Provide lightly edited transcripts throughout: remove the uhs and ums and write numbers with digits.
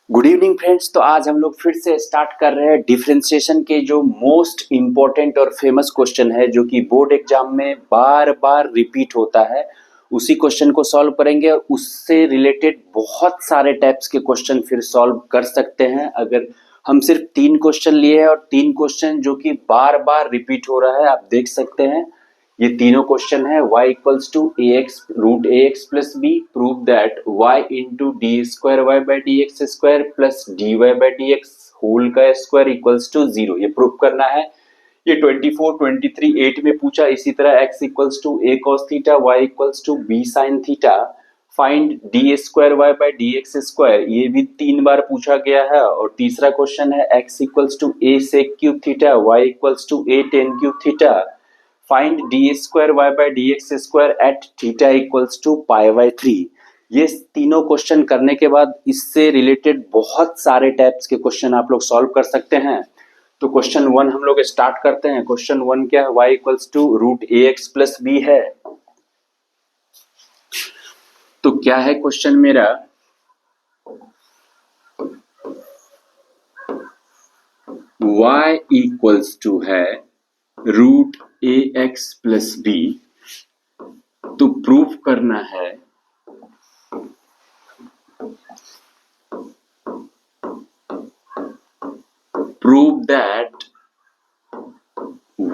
Good evening friends. तो आज हम लोग फिर से स्टार्ट कर रहे हैं डिफरेंशिएशन के जो मोस्ट इम्पोर्टेंट और फेमस क्वेश्चन है जो कि बोर्ड एग्जाम में बार बार रिपीट होता है, उसी क्वेश्चन को सॉल्व करेंगे और उससे रिलेटेड बहुत सारे टाइप्स के क्वेश्चन फिर सॉल्व कर सकते हैं अगर हम सिर्फ 3 क्वेश्चन लिए हैं। और 3 क्वेश्चन जो कि बार बार रिपीट हो रहा है, आप देख सकते हैं ये तीनों क्वेश्चन है। y equals to A X root A x plus B, prove that y into D square Y by D X square plus D Y by D X whole का स्क्वायर इक्वल्स टू 0, ये prove करना है। ये 24, 23, 8 में पूछा। इसी तरह x equals to A cos theta, y equals to B sine theta, find D square Y by D X square, ये भी 3 बार पूछा गया है। और तीसरा क्वेश्चन है x equals to A sec cube theta, y equals to A tan cube theta, find D square Y by D X square at theta equals to pi by 3। ये तीनों क्वेश्चन करने के बाद इससे रिलेटेड बहुत सारे types के question आप लोग सॉल्व कर सकते हैं। तो क्वेश्चन 1 हम लोग स्टार्ट करते हैं। क्वेश्चन 1 क्या है? y equals to root A x plus B है। तो क्या है क्वेश्चन मेरा? y इक्वल्स टू है root A x plus B. तो प्रूफ करना है prove that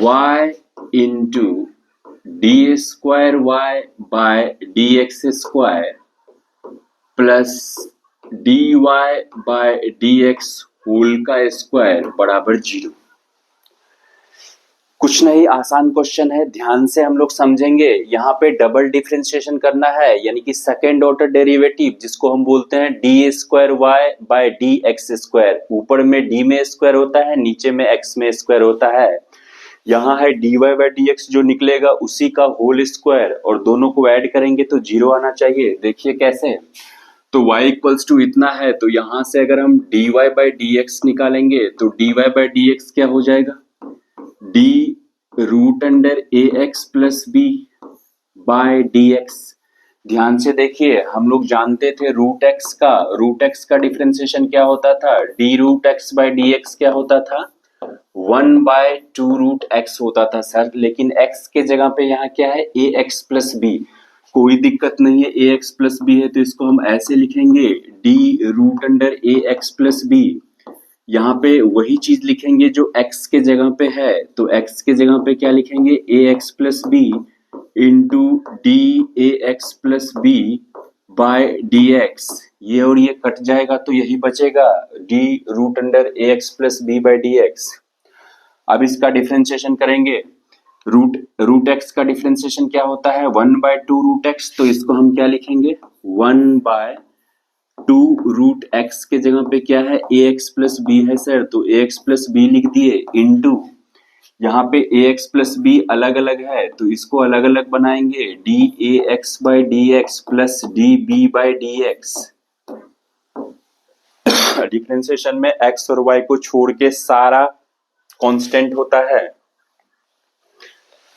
y into d square y by dx square plus dy by dx whole का स्क्वायर बराबर 0। कुछ नहीं, आसान क्वेश्चन है, ध्यान से हम लोग समझेंगे। यहाँ पे डबल डिफरेंशिएशन करना है, यानी कि सेकेंड ऑर्डर डेरिवेटिव जिसको हम बोलते हैं D square Y by D X square. ऊपर में डी में स्क्वायर होता है, नीचे में एक्स में स्क्वायर होता है। यहाँ है D Y by D X, जो निकलेगा उसी का होल स्क्वायर, और दोनों को ऐड करेंगे तो 0 आना चाहिए। देखिए कैसे। तो y इक्वल्स टू इतना है, तो यहाँ से अगर हम dy बाई डी एक्स निकालेंगे तो dy बाई डी एक्स क्या हो जाएगा? d root under A x plus B by D x. ध्यान से देखिए, हम लोग जानते थे रूट एक्स का डिफरेंशिएशन क्या होता था? D root X by D X क्या होता था? 1 बाय 2 रूट एक्स होता था सर। लेकिन x के जगह पे यहाँ क्या है? ए एक्स प्लस बी। कोई दिक्कत नहीं है, ए एक्स प्लस बी है तो इसको हम ऐसे लिखेंगे डी रूट अंडर ए एक्स प्लस बी। यहाँ पे वही चीज लिखेंगे जो x के जगह पे है, तो x के जगह पे क्या लिखेंगे? A x plus b into d A x plus B by D x. ये और ये कट जाएगा तो यही बचेगा d root under A x plus B by D x. अब इसका डिफरेंशिएशन करेंगे। रूट एक्स का डिफरेंशिएशन क्या होता है? 1 बाय 2 रूट एक्स। तो इसको हम क्या लिखेंगे? 1 बाय 2 रूट एक्स के जगह पे क्या है? ए एक्स प्लस बी है सर, तो ए एक्स प्लस बी लिख दिए इंटू यहाँ पे ए एक्स प्लस बी अलग अलग है तो इसको अलग अलग बनाएंगे, D A X by D X plus D B by D X. Differentiation में एक्स और वाई को छोड़ के सारा कांस्टेंट होता है,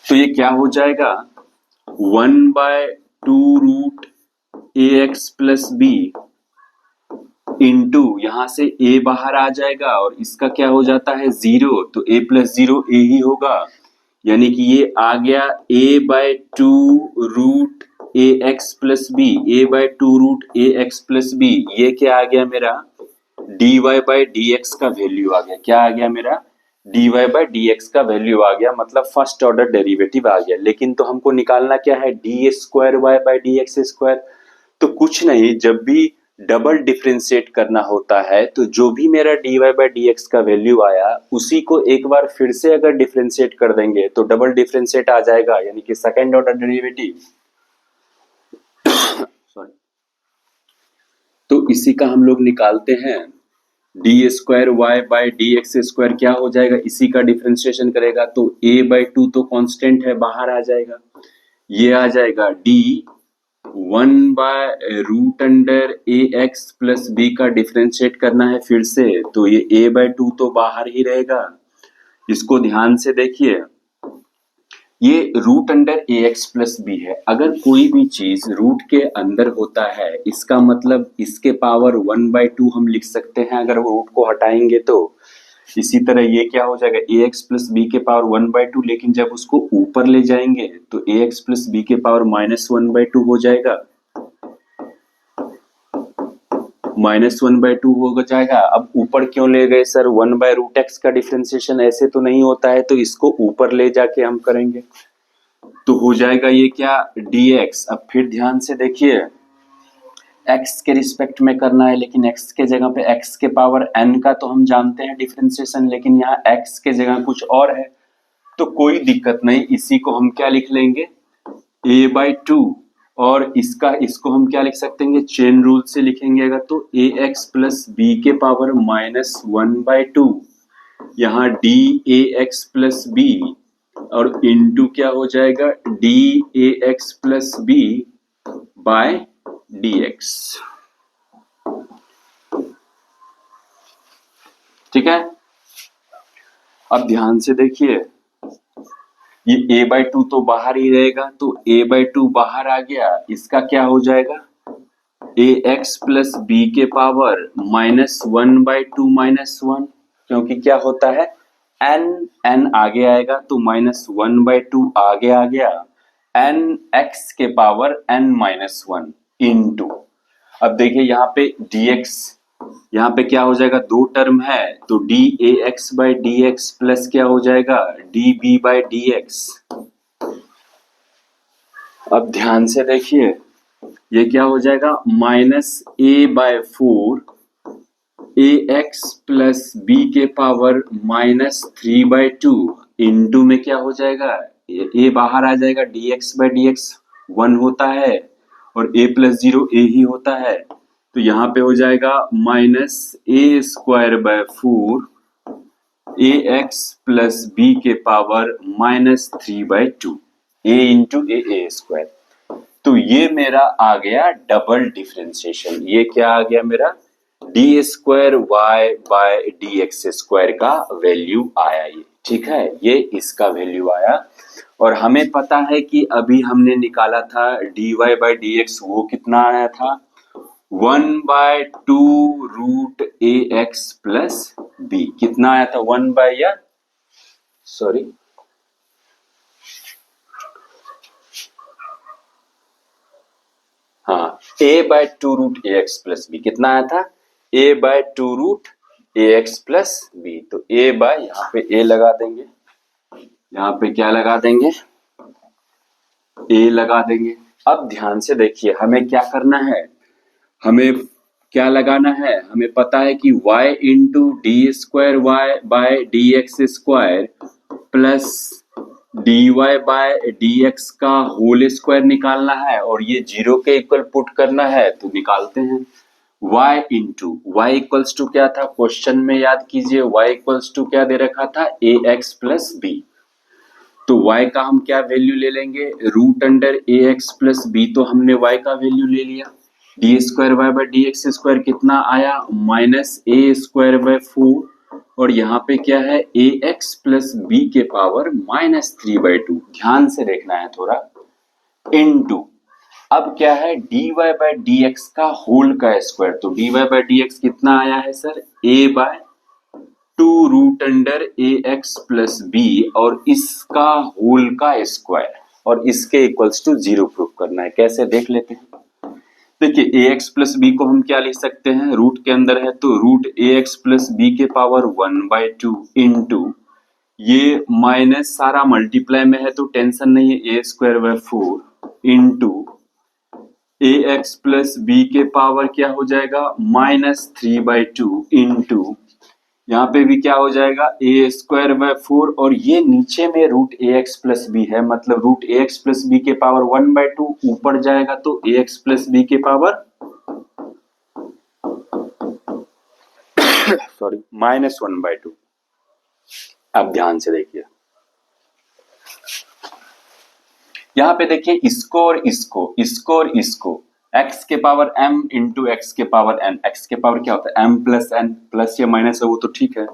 तो ये क्या हो जाएगा? 1 bye 2 root A x plus b into यहाँ से a बाहर आ जाएगा और इसका क्या हो जाता है? 0, तो a प्लस 0 a ही होगा, यानी कि ये आ गया a by 2 root A x plus B, A by 2 root A x plus B. ये क्या आ गया मेरा? dy बाय डी एक्स का वैल्यू आ गया। क्या आ गया मेरा? dy बाय डी एक्स का वैल्यू आ गया, मतलब फर्स्ट ऑर्डर डेरिवेटिव आ गया। लेकिन तो हमको निकालना क्या है? D square Y by D X square. तो कुछ नहीं, जब भी डबल डिफरेंशिएट करना होता है तो जो भी मेरा dy बाय डी एक्स का वैल्यू आया उसी को एक बार फिर से अगर डिफरेंशिएट कर देंगे तो डबल डिफरेंशिएट आ जाएगा, यानी कि सेकेंड ऑर्डर डेरिवेटिव। सॉरी, तो इसी का हम लोग निकालते हैं। D square Y by D X square क्या हो जाएगा? इसी का डिफरेंशिएशन करेगा तो a बाय 2 तो कांस्टेंट है, बाहर आ जाएगा। ये आ जाएगा d 1 by root under A x plus B का डिफरेंशिएट करना है फिर से, तो ये a बाय 2 तो बाहर ही रहेगा। इसको ध्यान से देखिए, ये रूट अंडर ए एक्स प्लस बी है। अगर कोई भी चीज रूट के अंदर होता है इसका मतलब इसके पावर 1/2 हम लिख सकते हैं अगर वो रूट को हटाएंगे तो। इसी तरह ये क्या हो जाएगा ए एक्स प्लस बी के पावर 1/2, लेकिन जब उसको ऊपर ले जाएंगे तो ए एक्स प्लस बी के पावर -1/2 हो जाएगा, -1/2 हो जाएगा। अब ऊपर क्यों ले गए सर? 1/√x का डिफरेंशिएशन ऐसे तो नहीं होता है, तो इसको ऊपर ले जाके हम करेंगे तो हो जाएगा ये क्या dx। अब फिर ध्यान से देखिए x के रिस्पेक्ट में करना है, लेकिन x के जगह पे x के पावर n का तो हम जानते हैं डिफरेंशिएशन, लेकिन यहाँ x के जगह कुछ और है तो कोई दिक्कत नहीं, इसी को हम क्या लिख लेंगे a/2। और इसको हम क्या लिख सकते हैं चेन रूल से लिखेंगे अगर तो ax प्लस बी के पावर -1/2, यहाँ dAx प्लस बी और इनटू क्या हो जाएगा dAx plus B by dx। ठीक है, अब ध्यान से देखिए ये a/2 तो बाहर ही रहेगा, तो a/2 बाहर आ गया, इसका क्या हो जाएगा ax प्लस बी के पावर -1/2 -1, क्योंकि क्या होता है n आगे आएगा तो -1/2 आगे आ गया, n x के पावर n-1 इंटू। अब देखिए यहाँ पे dx, यहाँ पे क्या हो जाएगा दो टर्म है तो dAx/dx प्लस क्या हो जाएगा dB/dx। अब ध्यान से देखिए ये क्या हो जाएगा -a/4 ax प्लस बी के पावर -3/2 इंटू में क्या हो जाएगा a बाहर आ जाएगा dx/dx 1 होता है और a प्लस 0 a ही होता है, तो यहाँ पे हो जाएगा -a² ax प्लस बी के power -3/2 a into a square. तो ये मेरा आ गया डबल डिफरेंशिएशन, ये क्या आ गया मेरा d² y बाय dx² का वैल्यू आया ये। ठीक है, ये इसका वैल्यू आया और हमें पता है कि अभी हमने निकाला था dy/dx, वो कितना आया था 1/2√ax प्लस b। कितना आया था a/2√ax प्लस b कितना आया था a/2√ax प्लस b। तो यहाँ पे a लगा देंगे, यहाँ पे क्या लगा देंगे a लगा देंगे। अब ध्यान से देखिए हमें क्या करना है, हमें क्या लगाना है, हमें पता है कि y into d² y by dx² plus dy/dx का होल स्क्वायर निकालना है और ये 0 के इक्वल पुट करना है, तो निकालते हैं y into y equals to क्या था क्वेश्चन में, याद कीजिए y इक्वल्स टू क्या दे रखा था ax प्लस b। तो y का हम क्या वैल्यू ले लेंगे √ax प्लस b, तो हमने y का वैल्यू ले लिया, d² y बाय dx² कितना आया -a²/4 और यहाँ पे क्या है ax प्लस b के पावर -3/2। ध्यान से देखना है थोड़ा इनटू। अब क्या है dy/dx का होल का स्क्वायर, तो dy/dx कितना आया है सर a/2√ax प्लस b और इसका होल का स्क्वायर और इसके इक्वल्स टू 0 प्रूफ करना है। कैसे देख लेते हैं, देखिए ax प्लस b को हम क्या लिख सकते हैं, रूट के अंदर है तो √ax प्लस b के पावर 1/2 इंटू ये माइनस सारा मल्टीप्लाई में है तो टेंशन नहीं है a²/4 into ax plus b के पावर क्या हो जाएगा -3/2 इंटू यहाँ पे भी क्या हो जाएगा a²/4 और ये नीचे में √ax प्लस b है, मतलब √ax प्लस b के पावर 1/2 ऊपर जाएगा तो ax प्लस b के पावर -1/2। अब ध्यान से देखिए यहाँ पे देखिए इसको और इसको x के पावर m इंटू x के पावर n, x के पावर क्या होता है m प्लस n, प्लस या माइनस है वो तो ठीक है,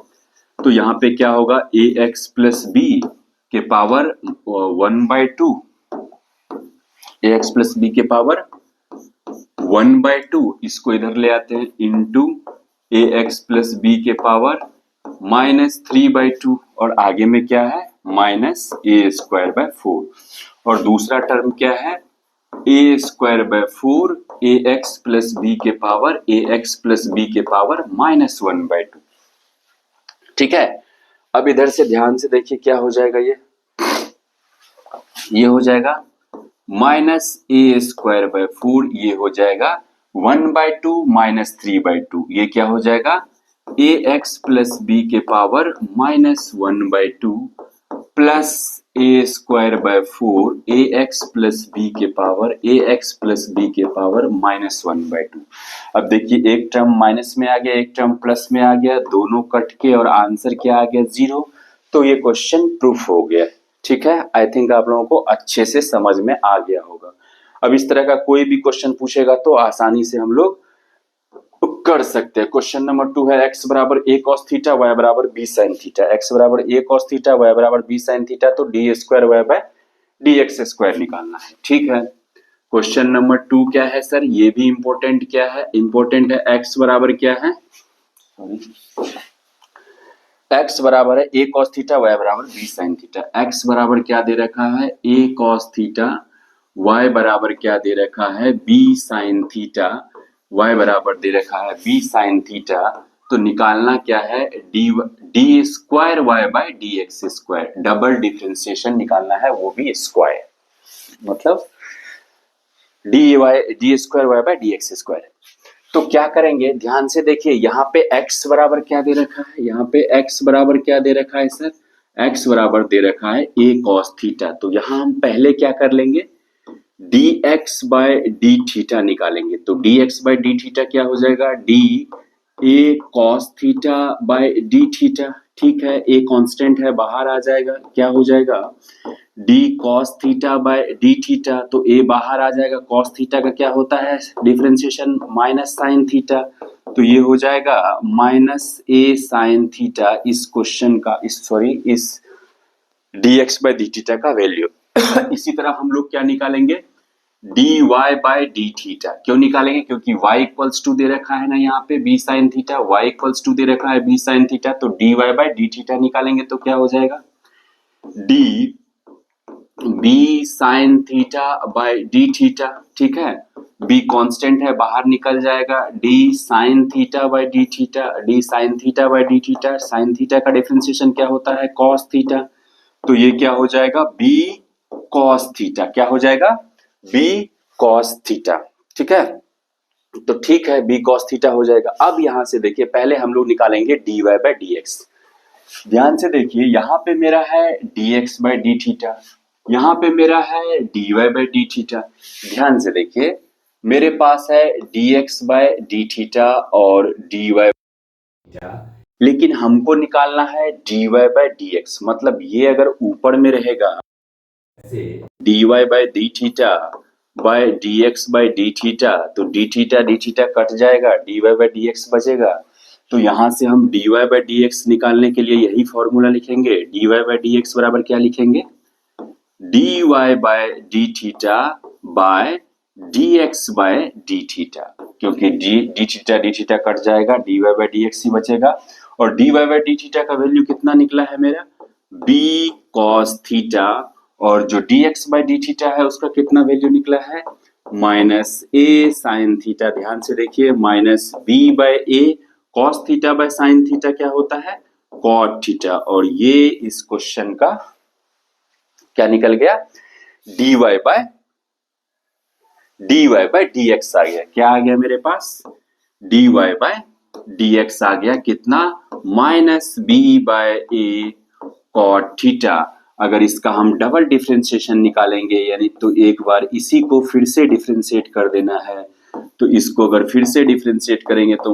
तो यहाँ पे क्या होगा ax प्लस b के पावर 1/2 ax प्लस बी के पावर 1/2 इसको इधर ले आते हैं इंटू ax प्लस बी के पावर -3/2 और आगे में क्या है -a²/4 और दूसरा टर्म क्या है a²/4 ax प्लस बी के पावर ax प्लस बी के पावर -1/2। ठीक है, अब इधर से ध्यान से देखिए क्या हो जाएगा, ये हो जाएगा -a²/4, ये हो जाएगा 1/2 -3/2, ये क्या हो जाएगा ax प्लस बी के power -1/2 plus a²/4 ax plus B के पावर ax प्लस बी के पावर -1/2। अब देखिए एक टर्म माइनस में आ गया, एक टर्म प्लस में आ गया, दोनों कट के और आंसर क्या आ गया 0। तो ये क्वेश्चन प्रूफ हो गया। ठीक है, आई थिंक आप लोगों को अच्छे से समझ में आ गया होगा। अब इस तरह का कोई भी क्वेश्चन पूछेगा तो आसानी से हम लोग कर सकते हैं। क्वेश्चन नंबर 2 है x बराबर a cos थीटा y बराबर b sin थीटा। x बराबर a cos थीटा y बराबर b sin थीटा, तो d² y dx² निकालना है। ठीक है, क्वेश्चन नंबर 2 क्या है सर, ये भी इंपॉर्टेंट क्या है, इंपॉर्टेंट है x बराबर क्या है, x बराबर है a cos थीटा y बराबर b sin थीटा। x बराबर क्या दे रखा है a cos थीटा, y बराबर क्या दे रखा है b sin थीटा, y बराबर दे रखा है b sin थीटा। तो निकालना क्या है d² y by dx², double differentiation निकालना है, वो भी स्क्वायर, मतलब d² y बाय dx²। तो क्या करेंगे ध्यान से देखिए, यहाँ पे x बराबर क्या दे रखा है, यहाँ पे x बराबर क्या दे रखा है सर, x बराबर दे रखा है a cos थीटा। तो यहाँ हम पहले क्या कर लेंगे dx बाय डी थीटा निकालेंगे। तो dx बाय डी थीटा क्या हो जाएगा d a cos theta by D theta. ठीक है, a कांस्टेंट है बाहर आ जाएगा, क्या हो जाएगा d cos theta by D theta. तो a बाहर आ जाएगा, cos थीटा का क्या होता है डिफरेंशिएशन माइनस sin थीटा। तो ये हो जाएगा -a sin थीटा इस क्वेश्चन का, इस dx बाय डी थीटा का वैल्यू। इसी तरह हम लोग क्या निकालेंगे dy बाय डी थीटा। क्यों निकालेंगे, क्योंकि y इक्वल्स टू दे रखा है ना यहाँ पे b sin theta, y equals to दे रखा है b sin थीटा। तो dy बाय डी थीटा निकालेंगे तो क्या हो जाएगा d b sin theta by D theta. ठीक है, b कांस्टेंट है बाहर निकल जाएगा, d sin theta by D theta, d sin theta by D theta. sin theta का डिफरेंशिएशन क्या होता है cos थीटा। तो ये क्या हो जाएगा b cos थीटा, क्या हो जाएगा b cos थीटा। ठीक है, तो ठीक है b cos थीटा हो जाएगा। अब यहां से देखिए पहले हम लोग निकालेंगे dy बाय dx। ध्यान से देखिए यहाँ पे मेरा है dx बाय डी थीटा, यहाँ पे मेरा है dy बाय डी थीटा। ध्यान से देखिए मेरे पास है dx बाय डी थीटा और dy, लेकिन हमको निकालना है dy बाय dx। मतलब ये अगर ऊपर में रहेगा dy by D theta by dx by D theta, तो डी थीटा कट जाएगा, dy बाय dx बचेगा। तो यहां से हम dy बाय dx निकालने के लिए यही फॉर्मूला लिखेंगे। dy बाय dx बराबर क्या लिखेंगे dy by D theta by dx by D theta, क्योंकि डी थीटा कट जाएगा, dy बाय dx ही बचेगा। और dy बाय डी थीटा का वैल्यू कितना निकला है मेरा b cos थीटा, और जो dx बाय डी थीटा है उसका कितना वैल्यू निकला है -a sin थीटा। ध्यान से देखिए -b by a cos theta by sin theta क्या होता है cot थीटा। और ये इस क्वेश्चन का क्या निकल गया dy बाय dx आ गया। क्या आ गया मेरे पास dy बाय dx आ गया, कितना -b by a cot theta. अगर इसका हम डबल डिफरेंशिएशन निकालेंगे, यानी तो एक बार इसी को फिर से डिफरेंशिएट कर देना है, तो इसको अगर फिर से डिफरेंशिएट करेंगे तो